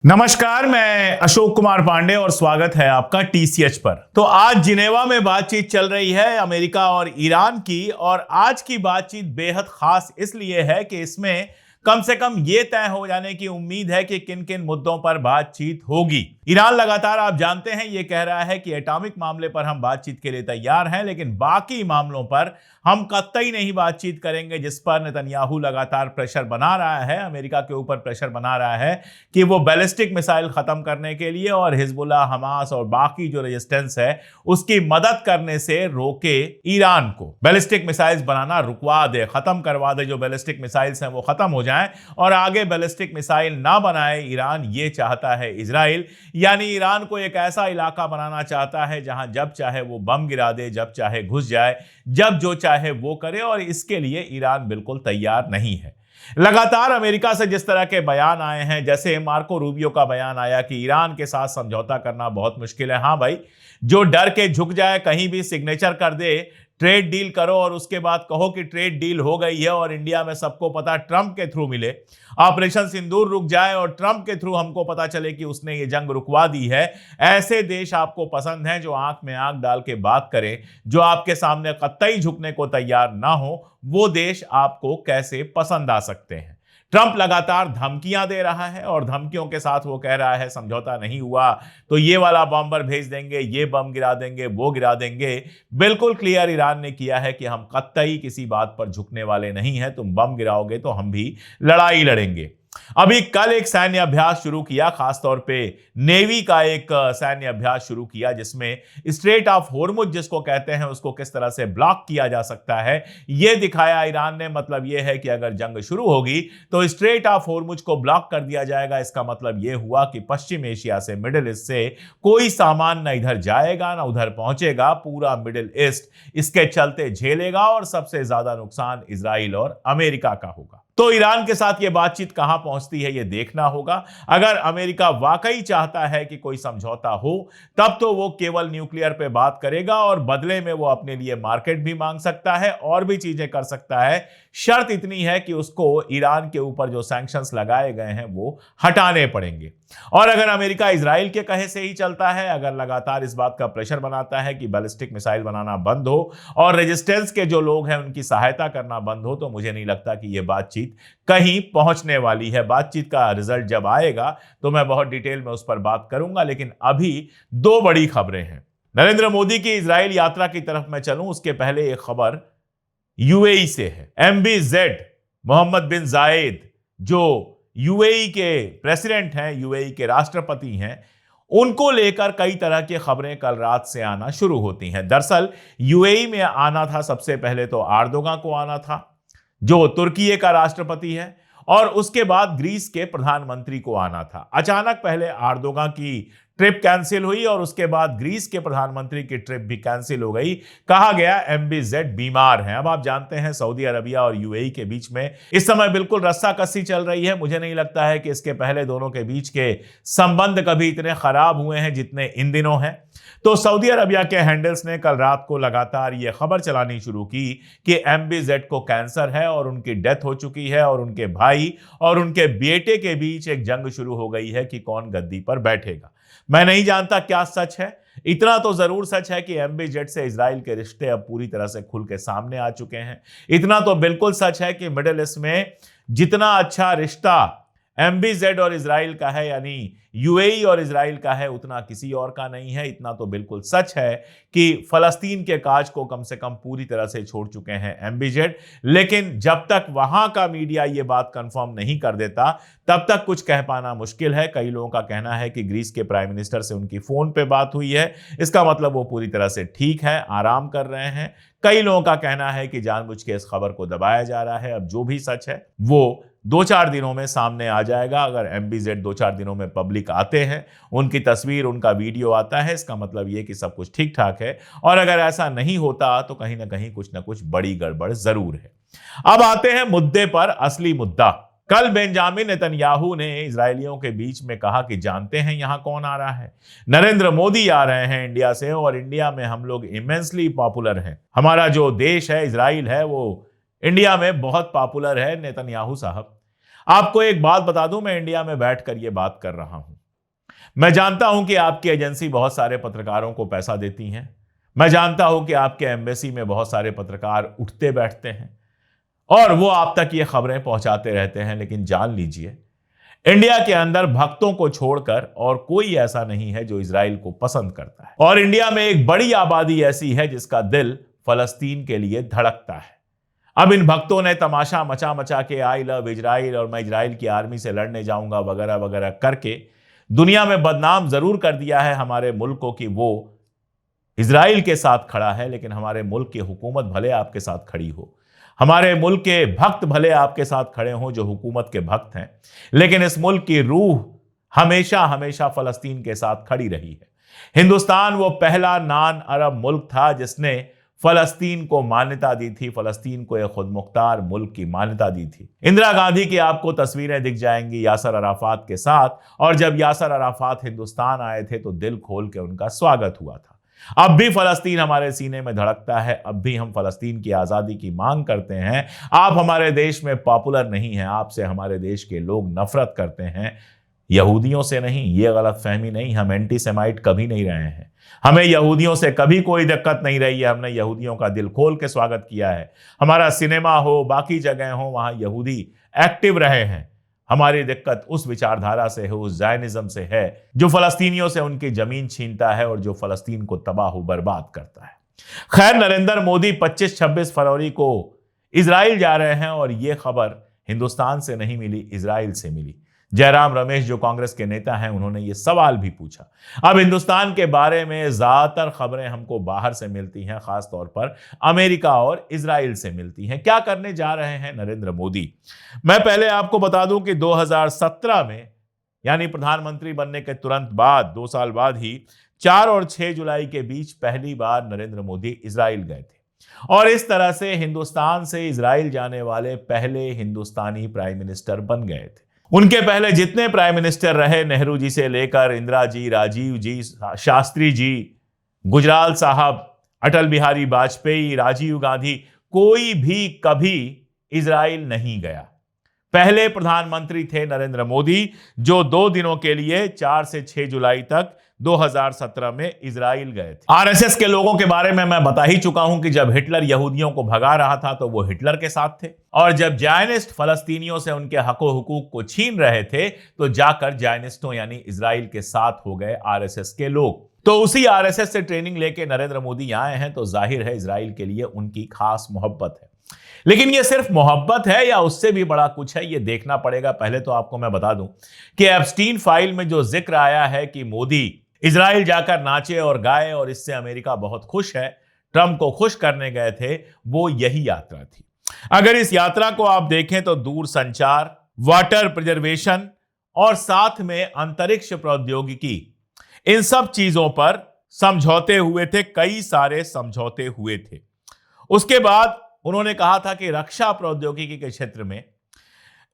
नमस्कार, मैं अशोक कुमार पांडे और स्वागत है आपका टीसीएच पर। तो आज जिनेवा में बातचीत चल रही है अमेरिका और ईरान की, और आज की बातचीत बेहद खास इसलिए है कि इसमें कम से कम ये तय हो जाने की उम्मीद है कि किन किन मुद्दों पर बातचीत होगी। ईरान लगातार, आप जानते हैं, ये कह रहा है कि एटॉमिक मामले पर हम बातचीत के लिए तैयार हैं, लेकिन बाकी मामलों पर हम कतई नहीं बातचीत करेंगे, जिस पर नेतन्याहू लगातार प्रेशर बना रहा है, अमेरिका के ऊपर प्रेशर बना रहा है कि वो बैलिस्टिक मिसाइल खत्म करने के लिए और हिजबुल्लाह, हमास और बाकी जो रेजिस्टेंस है उसकी मदद करने से रोके ईरान को। बैलिस्टिक मिसाइल्स बनाना रुकवा दे, खत्म करवा दे, जो बैलिस्टिक मिसाइल्स हैं वो खत्म हो जाएं और आगे बैलिस्टिक मिसाइल ना बनाए ईरान, ये चाहता है इजराइल। यानी ईरान को एक ऐसा इलाका बनाना चाहता है जहां जब चाहे वो बम गिरा दे, जब चाहे घुस जाए, जब जो चाहे वो करे, और इसके लिए ईरान बिल्कुल तैयार नहीं है। लगातार अमेरिका से जिस तरह के बयान आए हैं, जैसे मार्को रूबियो का बयान आया कि ईरान के साथ समझौता करना बहुत मुश्किल है। हां भाई, जो डर के झुक जाए, कहीं भी सिग्नेचर कर दे, ट्रेड डील करो और उसके बाद कहो कि ट्रेड डील हो गई है, और इंडिया में सबको पता ट्रंप के थ्रू मिले, ऑपरेशन सिंदूर रुक जाए और ट्रंप के थ्रू हमको पता चले कि उसने ये जंग रुकवा दी है। ऐसे देश आपको पसंद हैं जो आंख में आंख डाल के बात करें, जो आपके सामने कतई झुकने को तैयार ना हो? वो देश आपको कैसे पसंद आ सकते हैं? ट्रंप लगातार धमकियां दे रहा है और धमकियों के साथ वो कह रहा है समझौता नहीं हुआ तो ये वाला बम्बर भेज देंगे, ये बम गिरा देंगे, वो गिरा देंगे। बिल्कुल क्लियर ईरान ने किया है कि हम कतई किसी बात पर झुकने वाले नहीं हैं। तुम बम गिराओगे तो हम भी लड़ाई लड़ेंगे। अभी कल एक सैन्य अभ्यास शुरू किया, खासतौर पे नेवी का एक सैन्य अभ्यास शुरू किया, जिसमें स्ट्रेट ऑफ होर्मुज जिसको कहते हैं उसको किस तरह से ब्लॉक किया जा सकता है यह दिखाया ईरान ने। मतलब यह है कि अगर जंग शुरू होगी तो स्ट्रेट ऑफ होर्मुज को ब्लॉक कर दिया जाएगा। इसका मतलब यह हुआ कि पश्चिम एशिया से, मिडिल ईस्ट से कोई सामान ना इधर जाएगा ना उधर पहुंचेगा। पूरा मिडिल ईस्ट इसके चलते झेलेगा और सबसे ज्यादा नुकसान इजराइल और अमेरिका का होगा। तो ईरान के साथ यह बातचीत कहां पहुंचती है, यह देखना होगा। अगर अमेरिका वाकई चाहता है कि कोई समझौता हो, तब तो वो केवल न्यूक्लियर पे बात करेगा और बदले में वो अपने लिए मार्केट भी मांग सकता है और भी चीजें कर सकता है। शर्त इतनी है कि उसको ईरान के ऊपर जो सैंक्शंस लगाए गए हैं वो हटाने पड़ेंगे। और अगर अमेरिका इजराइल के कहे से ही चलता है, अगर लगातार इस बात का प्रेशर बनाता है कि बैलिस्टिक मिसाइल बनाना बंद हो और रेजिस्टेंस के जो लोग हैं उनकी सहायता करना बंद हो, तो मुझे नहीं लगता कि यह बातचीत कहीं पहुंचने वाली है। बातचीत का रिजल्ट जब आएगा तो मैं बहुत डिटेल में उस पर बात करूंगा, लेकिन अभी दो बड़ी खबरें हैं। नरेंद्र मोदी की इजराइल यात्रा की तरफ मैं चलूं उसके पहले एक खबर यूएई से है। MBZ मोहम्मद बिन जायद, जो यूएई के प्रेसिडेंट हैं, यूएई के राष्ट्रपति हैं, उनको लेकर कई तरह की खबरें कल रात से आना शुरू होती हैं। दरअसल यूएई में आना था सबसे पहले तो एर्दोगान को आना था, जो तुर्की का राष्ट्रपति है, और उसके बाद ग्रीस के प्रधानमंत्री को आना था। अचानक पहले एर्दोगान की ट्रिप कैंसिल हुई और उसके बाद ग्रीस के प्रधानमंत्री की ट्रिप भी कैंसिल हो गई। कहा गया MBZ बीमार हैं। अब आप जानते हैं सऊदी अरबिया और यूएई के बीच में इस समय बिल्कुल रस्साकसी चल रही है। मुझे नहीं लगता है कि इसके पहले दोनों के बीच के संबंध कभी इतने खराब हुए हैं जितने इन दिनों हैं। तो सऊदी अरबिया के हैंडल्स ने कल रात को लगातार यह खबर चलानी शुरू की कि MBZ को कैंसर है और उनकी डेथ हो चुकी है, और उनके भाई और उनके बेटे के बीच एक जंग शुरू हो गई है कि कौन गद्दी पर बैठेगा। मैं नहीं जानता क्या सच है, इतना तो जरूर सच है कि MBZ से इजराइल के रिश्ते अब पूरी तरह से खुल के सामने आ चुके हैं। इतना तो बिल्कुल सच है कि मिडिल ईस्ट में जितना अच्छा रिश्ता MBZ और इजराइल का है, यानी यूएई और इजराइल का है, उतना किसी और का नहीं है। इतना तो बिल्कुल सच है कि फलस्तीन के काज को कम से कम पूरी तरह से छोड़ चुके हैं MBZ। लेकिन जब तक वहां का मीडिया ये बात कंफर्म नहीं कर देता, तब तक कुछ कह पाना मुश्किल है। कई लोगों का कहना है कि ग्रीस के प्राइम मिनिस्टर से उनकी फोन पे बात हुई है, इसका मतलब वो पूरी तरह से ठीक है, आराम कर रहे हैं। कई लोगों का कहना है कि जानबूझ के इस खबर को दबाया जा रहा है। अब जो भी सच है वो 2-4 दिनों में सामने आ जाएगा। अगर MBZ 2-4 दिनों में पब्लिक आते हैं, उनकी तस्वीर, उनका वीडियो आता है, इसका मतलब ये कि सब कुछ ठीक ठाक है। और अगर ऐसा नहीं होता तो कहीं ना कहीं कुछ ना कुछ बड़ी गड़बड़ जरूर है। अब आते हैं मुद्दे पर, असली मुद्दा। कल बेंजामिन नेतन्याहू ने इजरायलियों के बीच में कहा कि जानते हैं यहां कौन आ रहा है? नरेंद्र मोदी आ रहे हैं इंडिया से, और इंडिया में हम लोग इमेंसली पॉपुलर हैं। हमारा जो देश है इजराइल है वो इंडिया में बहुत पॉपुलर है नेतन्याहू साहब। आपको एक बात बता दूं, मैं इंडिया में बैठकर यह बात कर रहा हूं। मैं जानता हूं कि आपकी एजेंसी बहुत सारे पत्रकारों को पैसा देती है। मैं जानता हूं कि आपके एम्बेसी में बहुत सारे पत्रकार उठते बैठते हैं और वो आप तक ये खबरें पहुंचाते रहते हैं। लेकिन जान लीजिए, इंडिया के अंदर भक्तों को छोड़कर और कोई ऐसा नहीं है जो इजराइल को पसंद करता है। और इंडिया में एक बड़ी आबादी ऐसी है जिसका दिल फलस्तीन के लिए धड़कता है। अब इन भक्तों ने तमाशा मचा मचा के आई लव इजराइल और मैं इजराइल की आर्मी से लड़ने जाऊंगा वगैरह वगैरह करके दुनिया में बदनाम जरूर कर दिया है हमारे मुल्क को कि वो इजराइल के साथ खड़ा है। लेकिन हमारे मुल्क की हुकूमत भले आपके साथ खड़ी हो, हमारे मुल्क के भक्त भले आपके साथ खड़े हों जो हुकूमत के भक्त हैं, लेकिन इस मुल्क की रूह हमेशा हमेशा फलस्तीन के साथ खड़ी रही है। हिंदुस्तान वो पहला नॉन अरब मुल्क था जिसने फलस्तीन को मान्यता दी थी, फलस्तीन को एक खुद मुख्तार मुल्क की मान्यता दी थी। इंदिरा गांधी की आपको तस्वीरें दिख जाएंगी यासर अराफात के साथ, और जब यासर अराफात हिंदुस्तान आए थे तो दिल खोल के उनका स्वागत हुआ था। अब भी फलस्तीन हमारे सीने में धड़कता है, अब भी हम फलस्तीन की आज़ादी की मांग करते हैं। आप हमारे देश में पॉपुलर नहीं हैं, आपसे हमारे देश के लोग नफरत करते हैं, यहूदियों से नहीं। ये गलत फहमी नहीं, हम एंटी सेमाइट कभी नहीं रहे हैं, हमें यहूदियों से कभी कोई दिक्कत नहीं रही है। हमने यहूदियों का दिल खोल के स्वागत किया है। हमारा सिनेमा हो, बाकी जगह हो, वहां यहूदी एक्टिव रहे हैं। हमारी दिक्कत उस विचारधारा से है, उस जायनिज्म से है जो फलस्तीनियों से उनकी जमीन छीनता है और जो फलस्तीन को तबाह बर्बाद करता है। खैर, नरेंद्र मोदी 25-26 फरवरी को इजराइल जा रहे हैं और यह खबर हिंदुस्तान से नहीं मिली, इजराइल से मिली। जयराम रमेश जो कांग्रेस के नेता हैं, उन्होंने ये सवाल भी पूछा। अब हिंदुस्तान के बारे में ज्यादातर खबरें हमको बाहर से मिलती हैं, खासतौर पर अमेरिका और इजराइल से मिलती हैं। क्या करने जा रहे हैं नरेंद्र मोदी? मैं पहले आपको बता दूं कि 2017 में, यानी प्रधानमंत्री बनने के तुरंत बाद 2 साल बाद ही 4 और 6 जुलाई के बीच पहली बार नरेंद्र मोदी इजराइल गए थे और इस तरह से हिंदुस्तान से इजराइल जाने वाले पहले हिंदुस्तानी प्राइम मिनिस्टर बन गए थे। उनके पहले जितने प्राइम मिनिस्टर रहे, नेहरू जी से लेकर इंदिरा जी, राजीव जी, शास्त्री जी, गुजराल साहब, अटल बिहारी वाजपेयी, राजीव गांधी, कोई भी कभी इजराइल नहीं गया। पहले प्रधानमंत्री थे नरेंद्र मोदी जो 2 दिनों के लिए 4 से 6 जुलाई तक 2017 में इजराइल गए थे। आरएसएस के लोगों के बारे में मैं बता ही चुका हूं कि जब हिटलर यहूदियों को भगा रहा था तो वो हिटलर के साथ थे, और जब जायनिस्ट फलस्तीनियों से उनके हको हुकूक को छीन रहे थे तो जाकर जायनिस्टों यानी इजराइल के साथ हो गए आरएसएस के लोग। तो उसी आरएसएस से ट्रेनिंग लेके नरेंद्र मोदी आए हैं, तो जाहिर है इजराइल के लिए उनकी खास मोहब्बत है। लेकिन ये सिर्फ मोहब्बत है या उससे भी बड़ा कुछ है, ये देखना पड़ेगा। पहले तो आपको मैं बता दूं कि एप्स्टीन फाइल में जो जिक्र आया है कि मोदी इजराइल जाकर नाचे और गाए और इससे अमेरिका बहुत खुश है, ट्रंप को खुश करने गए थे, वो यही यात्रा थी। अगर इस यात्रा को आप देखें तो दूर संचार, वाटर प्रिजर्वेशन और साथ में अंतरिक्ष प्रौद्योगिकी, इन सब चीजों पर समझौते हुए थे, कई सारे समझौते हुए थे। उसके बाद उन्होंने कहा था कि रक्षा प्रौद्योगिकी के क्षेत्र में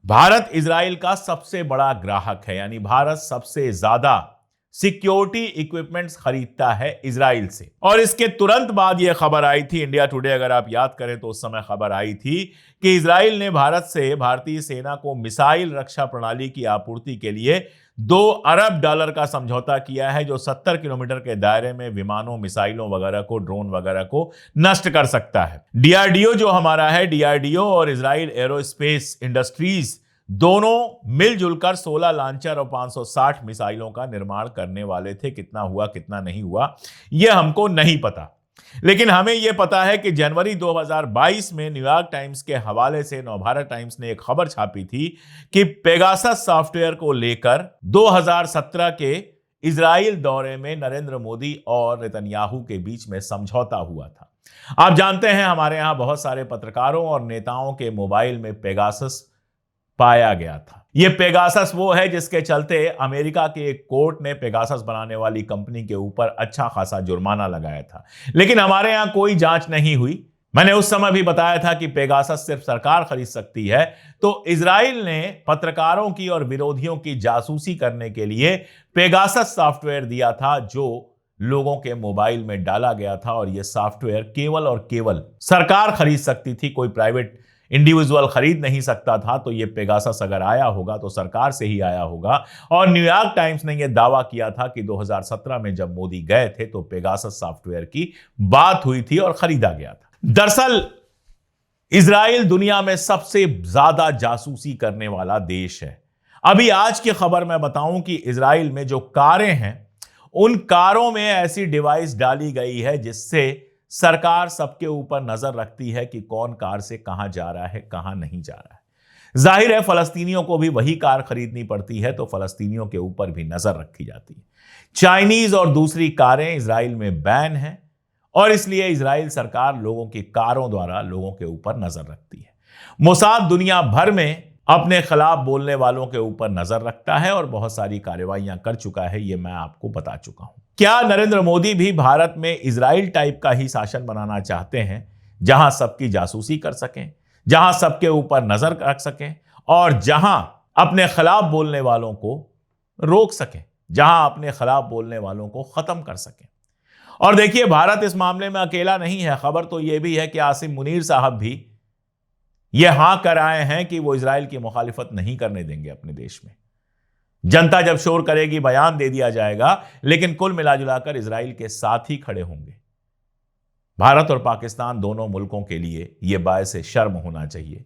भारत इजराइल का सबसे बड़ा ग्राहक है, यानी भारत सबसे ज्यादा सिक्योरिटी इक्विपमेंट्स खरीदता है इजराइल से। और इसके तुरंत बाद यह खबर आई थी, इंडिया टुडे अगर आप याद करें तो उस समय खबर आई थी कि इजराइल ने भारत से भारतीय सेना को मिसाइल रक्षा प्रणाली की आपूर्ति के लिए $2 अरब का समझौता किया है, जो 70 किलोमीटर के दायरे में विमानों, मिसाइलों वगैरह को, ड्रोन वगैरह को नष्ट कर सकता है। डीआरडीओ जो हमारा है, डीआरडीओ और इजराइल एरोस्पेस इंडस्ट्रीज दोनों मिलजुल कर 16 लॉन्चर और 560 मिसाइलों का निर्माण करने वाले थे। कितना हुआ कितना नहीं हुआ यह हमको नहीं पता, लेकिन हमें यह पता है कि जनवरी 2022 में न्यूयॉर्क टाइम्स के हवाले से नवभारत टाइम्स ने एक खबर छापी थी कि पेगासस सॉफ्टवेयर को लेकर 2017 के इजराइल दौरे में नरेंद्र मोदी और नेतन्याहू के बीच में समझौता हुआ था। आप जानते हैं हमारे यहां बहुत सारे पत्रकारों और नेताओं के मोबाइल में पेगासस पाया गया था। यह पेगासस वो है जिसके चलते अमेरिका के एक कोर्ट ने पेगासस बनाने वाली कंपनी के ऊपर अच्छा खासा जुर्माना लगाया था, लेकिन हमारे यहां कोई जांच नहीं हुई। मैंने उस समय भी बताया था कि पेगासस सिर्फ सरकार खरीद सकती है, तो इजराइल ने पत्रकारों की और विरोधियों की जासूसी करने के लिए पेगासस सॉफ्टवेयर दिया था जो लोगों के मोबाइल में डाला गया था, और यह सॉफ्टवेयर केवल और केवल सरकार खरीद सकती थी, कोई प्राइवेट इंडिविजुअल खरीद नहीं सकता था, तो ये पेगासस अगर आया होगा तो सरकार से ही आया होगा। और न्यूयॉर्क टाइम्स ने यह दावा किया था कि 2017 में जब मोदी गए थे तो पेगासस सॉफ्टवेयर की बात हुई थी और खरीदा गया था। दरअसल इजराइल दुनिया में सबसे ज्यादा जासूसी करने वाला देश है। अभी आज की खबर मैं बताऊं कि इजराइल में जो कारें हैं, उन कारों में ऐसी डिवाइस डाली गई है जिससे सरकार सबके ऊपर नजर रखती है कि कौन कार से कहां जा रहा है, कहां नहीं जा रहा है। जाहिर है फलस्तीनियों को भी वही कार खरीदनी पड़ती है, तो फलस्तीनियों के ऊपर भी नजर रखी जाती है। चाइनीज और दूसरी कारें इजराइल में बैन हैं और इसलिए इजराइल सरकार लोगों की कारों द्वारा लोगों के ऊपर नजर रखती है। मोसाद दुनिया भर में अपने खिलाफ बोलने वालों के ऊपर नजर रखता है और बहुत सारी कार्रवाइयां कर चुका है, ये मैं आपको बता चुका हूं। क्या नरेंद्र मोदी भी भारत में इजराइल टाइप का ही शासन बनाना चाहते हैं, जहां सबकी जासूसी कर सकें, जहां सबके ऊपर नजर रख सकें और जहां अपने खिलाफ बोलने वालों को रोक सकें, जहां अपने खिलाफ बोलने वालों को खत्म कर सकें? और देखिए, भारत इस मामले में अकेला नहीं है। खबर तो यह भी है कि आसिम मुनीर साहब भी यह हां कर आए हैं कि वो इजराइल की मुखालिफत नहीं करने देंगे अपने देश में। जनता जब शोर करेगी, बयान दे दिया जाएगा, लेकिन कुल मिलाजुलाकर इजराइल के साथ ही खड़े होंगे। भारत और पाकिस्तान दोनों मुल्कों के लिए यह बायस शर्म होना चाहिए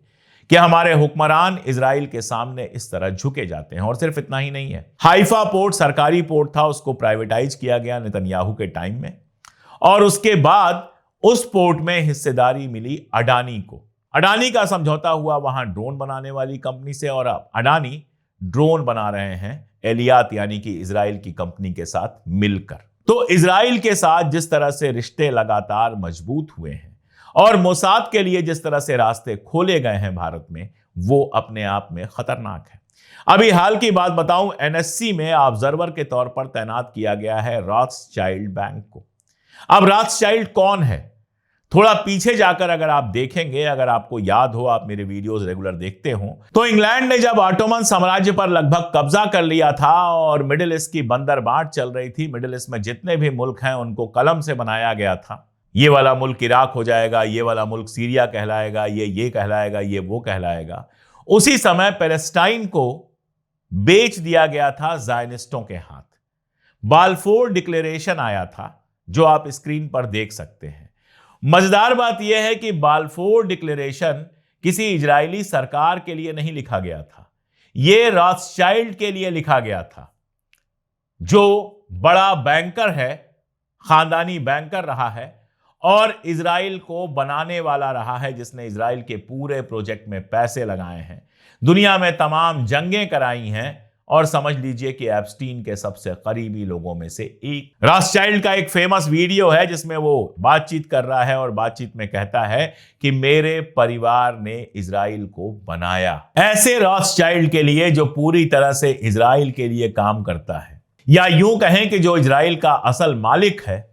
कि हमारे हुक्मरान इजराइल के सामने इस तरह झुके जाते हैं। और सिर्फ इतना ही नहीं है, हाइफा पोर्ट सरकारी पोर्ट था, उसको प्राइवेटाइज किया गया नेतन्याहू के टाइम में, और उसके बाद उस पोर्ट में हिस्सेदारी मिली अडानी को। अडानी का समझौता हुआ वहां ड्रोन बनाने वाली कंपनी से, और अब अडानी ड्रोन बना रहे हैं एलियात यानी कि इजराइल की कंपनी के साथ मिलकर। तो इजराइल के साथ जिस तरह से रिश्ते लगातार मजबूत हुए हैं और मोसाद के लिए जिस तरह से रास्ते खोले गए हैं भारत में, वो अपने आप में खतरनाक है। अभी हाल की बात बताऊं, एनएससी में ऑब्जर्वर के तौर पर तैनात किया गया है रॉथस्चाइल्ड बैंक को। अब रॉथस्चाइल्ड कौन है? थोड़ा पीछे जाकर अगर आप देखेंगे, अगर आपको याद हो, आप मेरे वीडियोस रेगुलर देखते हो, तो इंग्लैंड ने जब ऑटोमन साम्राज्य पर लगभग कब्जा कर लिया था और मिडिल ईस्ट की बंदरबाट चल रही थी, मिडिल ईस्ट में जितने भी मुल्क हैं उनको कलम से बनाया गया था। ये वाला मुल्क इराक हो जाएगा, ये वाला मुल्क सीरिया कहलाएगा, ये कहलाएगा, ये वो कहलाएगा। उसी समय पैलेस्टाइन को बेच दिया गया था ज़ायनिस्टों के हाथ। बाल्फोर डिक्लेरेशन आया था, जो आप स्क्रीन पर देख सकते हैं। मजेदार बात यह है कि बाल्फोर डिक्लेरेशन किसी इजरायली सरकार के लिए नहीं लिखा गया था, यह रॉथस्चाइल्ड के लिए लिखा गया था, जो बड़ा बैंकर है, खानदानी बैंकर रहा है और इजराइल को बनाने वाला रहा है, जिसने इजराइल के पूरे प्रोजेक्ट में पैसे लगाए हैं, दुनिया में तमाम जंगें कराई हैं, और समझ लीजिए कि एप्स्टीन के सबसे करीबी लोगों में से एक। रॉथस्चाइल्ड का एक फेमस वीडियो है जिसमें वो बातचीत कर रहा है और बातचीत में कहता है कि मेरे परिवार ने इजराइल को बनाया। ऐसे रॉथस्चाइल्ड के लिए जो पूरी तरह से इजराइल के लिए काम करता है, या यूं कहें कि जो इजराइल का असल मालिक है,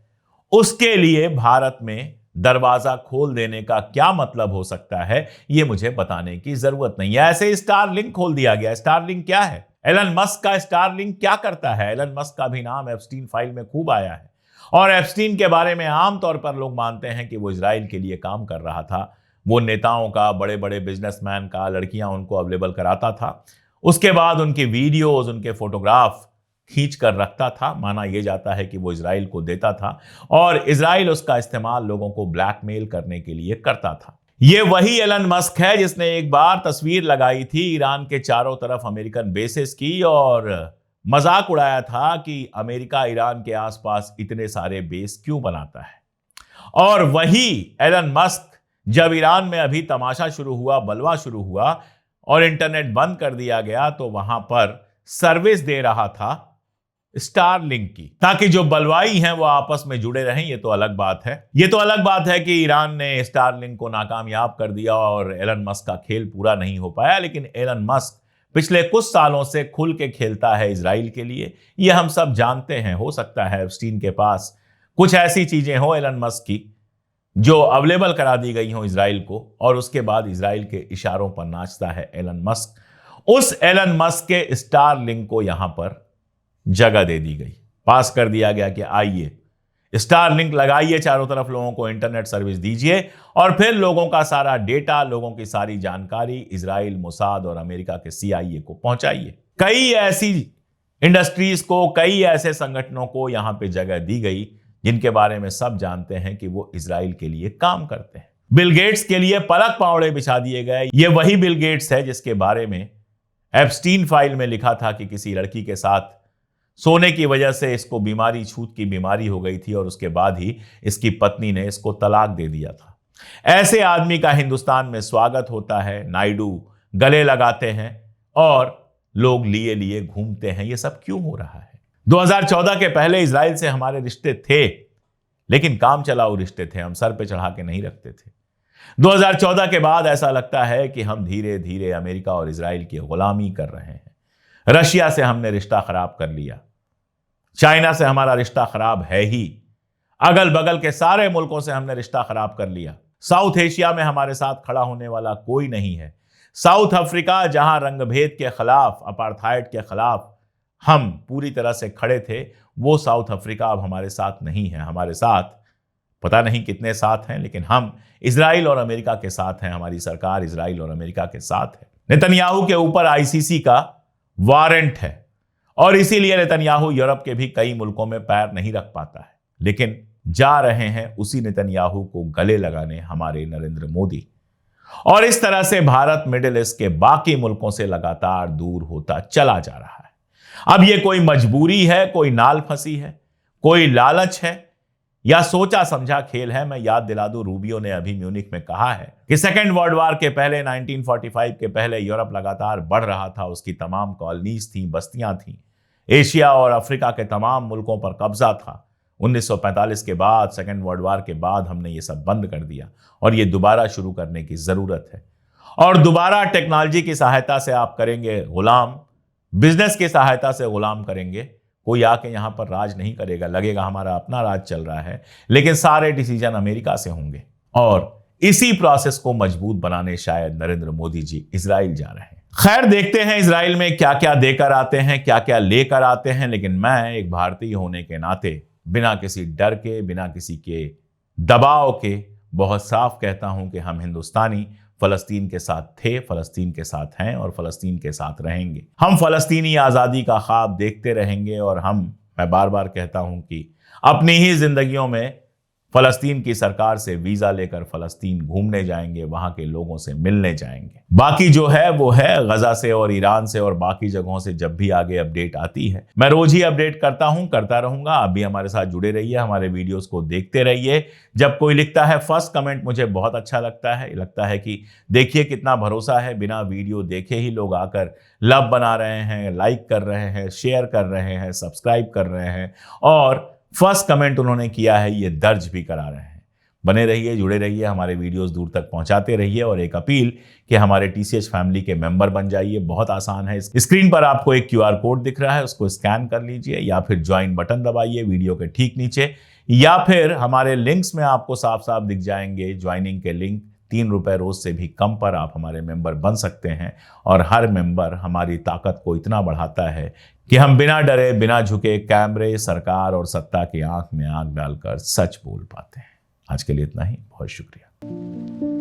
उसके लिए भारत में दरवाजा खोल देने का क्या मतलब हो सकता है, यह मुझे बताने की जरूरत नहीं है। ऐसे स्टारलिंक खोल दिया गया। स्टारलिंक क्या है? एलन मस्क का स्टारलिंक क्या करता है? एलन मस्क का भी नाम एप्स्टीन फाइल में खूब आया है और एप्स्टीन के बारे में आमतौर पर लोग मानते हैं कि वो इजराइल के लिए काम कर रहा था। वो नेताओं का, बड़े बड़े बिजनेसमैन का, लड़कियां उनको अवेलेबल कराता था, उसके बाद उनके वीडियोज, उनके फोटोग्राफ खींच कर रखता था। माना यह जाता है कि वो इजराइल को देता था और इजराइल उसका इस्तेमाल लोगों को ब्लैकमेल करने के लिए करता था। ये वही एलन मस्क है जिसने एक बार तस्वीर लगाई थी ईरान के चारों तरफ अमेरिकन बेसेस की और मजाक उड़ाया था कि अमेरिका ईरान के आसपास इतने सारे बेस क्यों बनाता है। और वही एलन मस्क जब ईरान में अभी तमाशा शुरू हुआ, बलवा शुरू हुआ और इंटरनेट बंद कर दिया गया, तो वहां पर सर्विस दे रहा था स्टारलिंक की, ताकि जो बलवाई हैं वो आपस में जुड़े रहें। ये तो अलग बात है। ये तो अलग बात है कि ईरान ने स्टारलिंक को नाकामयाब कर दिया और एलन मस्क का खेल पूरा नहीं हो पाया, लेकिन एलन मस्क पिछले कुछ सालों से खुल के खेलता है इजराइल के लिए। ये हम सब जानते हैं। हो सकता है एप्स्टीन के पास कुछ ऐसी चीजें हो एलन मस्क की जो अवेलेबल करा दी गई हो इजराइल को, और उसके बाद इजराइल के इशारों पर नाचता है एलन मस्क। उस एलन मस्क के स्टारलिंक को यहां पर जगह दे दी गई, पास कर दिया गया कि आइए स्टारलिंक लगाइए चारों तरफ, लोगों को इंटरनेट सर्विस दीजिए और फिर लोगों का सारा डेटा, लोगों की सारी जानकारी इजराइल, मोसाद और अमेरिका के CIA को पहुंचाइए। कई ऐसी इंडस्ट्रीज को, कई ऐसे संगठनों को यहां पे जगह दी गई जिनके बारे में सब जानते हैं कि वो इजराइल के लिए काम करते हैं। बिल गेट्स के लिए पलक पावड़े बिछा दिए गए। ये वही बिल गेट्स है जिसके बारे में एप्स्टीन फाइल में लिखा था कि किसी लड़की के साथ सोने की वजह से इसको बीमारी, छूत की बीमारी हो गई थी और उसके बाद ही इसकी पत्नी ने इसको तलाक दे दिया था। ऐसे आदमी का हिंदुस्तान में स्वागत होता है, नायडू गले लगाते हैं और लोग लिए लिए घूमते हैं। ये सब क्यों हो रहा है? 2014 के पहले इजराइल से हमारे रिश्ते थे, लेकिन काम चलाऊ रिश्ते थे, हम सर पे चढ़ा के नहीं रखते थे। 2014 के बाद ऐसा लगता है कि हम धीरे धीरे अमेरिका और इजराइल की गुलामी कर रहे हैं। रशिया से हमने रिश्ता खराब कर लिया, चाइना से हमारा रिश्ता खराब है ही, अगल बगल के सारे मुल्कों से हमने रिश्ता खराब कर लिया। साउथ एशिया में हमारे साथ खड़ा होने वाला कोई नहीं है। साउथ अफ्रीका, जहां रंगभेद के खिलाफ, अपार्थाइड के खिलाफ हम पूरी तरह से खड़े थे, वो साउथ अफ्रीका अब हमारे साथ नहीं है। हमारे साथ पता नहीं कितने साथ हैं, लेकिन हम इजराइल और अमेरिका के साथ हैं। हमारी सरकार इजराइल और अमेरिका के साथ है। नेतन्याहू के ऊपर ICC का वारंट है और इसीलिए नेतन्याहू यूरोप के भी कई मुल्कों में पैर नहीं रख पाता है, लेकिन जा रहे हैं उसी नेतन्याहू को गले लगाने हमारे नरेंद्र मोदी। और इस तरह से भारत मिडिल ईस्ट के बाकी मुल्कों से लगातार दूर होता चला जा रहा है। अब ये कोई मजबूरी है, कोई नाल फंसी है, कोई लालच है या सोचा समझा खेल है? मैं याद दिला दूं, रूबियो ने अभी म्यूनिख में कहा है कि सेकेंड वर्ल्ड वॉर के पहले, 1945 के पहले यूरोप लगातार बढ़ रहा था। उसकी तमाम कॉलोनीज थी, बस्तियां थी, एशिया और अफ्रीका के तमाम मुल्कों पर कब्जा था। 1945 के बाद, सेकेंड वर्ल्ड वॉर के बाद हमने ये सब बंद कर दिया और ये दोबारा शुरू करने की जरूरत है। और दोबारा टेक्नोलॉजी की सहायता से आप करेंगे गुलाम, बिजनेस की सहायता से गुलाम करेंगे। कोई आके यहां पर राज नहीं करेगा, लगेगा हमारा अपना राज चल रहा है, लेकिन सारे डिसीजन अमेरिका से होंगे। और इसी प्रोसेस को मजबूत बनाने शायद नरेंद्र मोदी जी इजराइल जा रहे हैं। खैर, देखते हैं इजराइल में क्या क्या देकर आते हैं, क्या क्या लेकर आते हैं। लेकिन मैं एक भारतीय होने के नाते बिना किसी डर के, बिना किसी के दबाव के बहुत साफ कहता हूं कि हम हिंदुस्तानी फलस्तीन के साथ थे, फलस्तीन के साथ हैं और फलस्तीन के साथ रहेंगे। हम फलस्तीनी आज़ादी का ख्वाब देखते रहेंगे और मैं बार बार कहता हूं कि अपनी ही जिंदगियों में फलस्तीन की सरकार से वीजा लेकर फलस्तीन घूमने जाएंगे, वहां के लोगों से मिलने जाएंगे। बाकी जो है वो है गजा से और ईरान से और बाकी जगहों से जब भी आगे अपडेट आती है मैं रोज ही अपडेट करता हूं, करता रहूंगा। आप भी हमारे साथ जुड़े रहिए, हमारे वीडियोस को देखते रहिए। जब कोई लिखता है फर्स्ट कमेंट, मुझे बहुत अच्छा लगता है कि देखिए कितना भरोसा है, बिना वीडियो देखे ही लोग आकर लव बना रहे हैं, लाइक कर रहे हैं, शेयर कर रहे हैं, सब्सक्राइब कर रहे हैं और फर्स्ट कमेंट उन्होंने किया है ये दर्ज भी करा रहे हैं। बने रहिए, जुड़े रहिए, हमारे वीडियोस दूर तक पहुंचाते रहिए। और एक अपील कि हमारे TCH फैमिली के मेंबर बन जाइए। बहुत आसान है, स्क्रीन पर आपको एक QR कोड दिख रहा है, उसको स्कैन कर लीजिए या फिर ज्वाइन बटन दबाइए वीडियो के ठीक नीचे, या फिर हमारे लिंक्स में आपको साफ साफ दिख जाएंगे ज्वाइनिंग के लिंक। 3 रुपए रोज से भी कम पर आप हमारे मेंबर बन सकते हैं और हर मेंबर हमारी ताकत को इतना बढ़ाता है कि हम बिना डरे, बिना झुके कैमरे, सरकार और सत्ता की आंख में आंख डालकर सच बोल पाते हैं। आज के लिए इतना ही, बहुत शुक्रिया।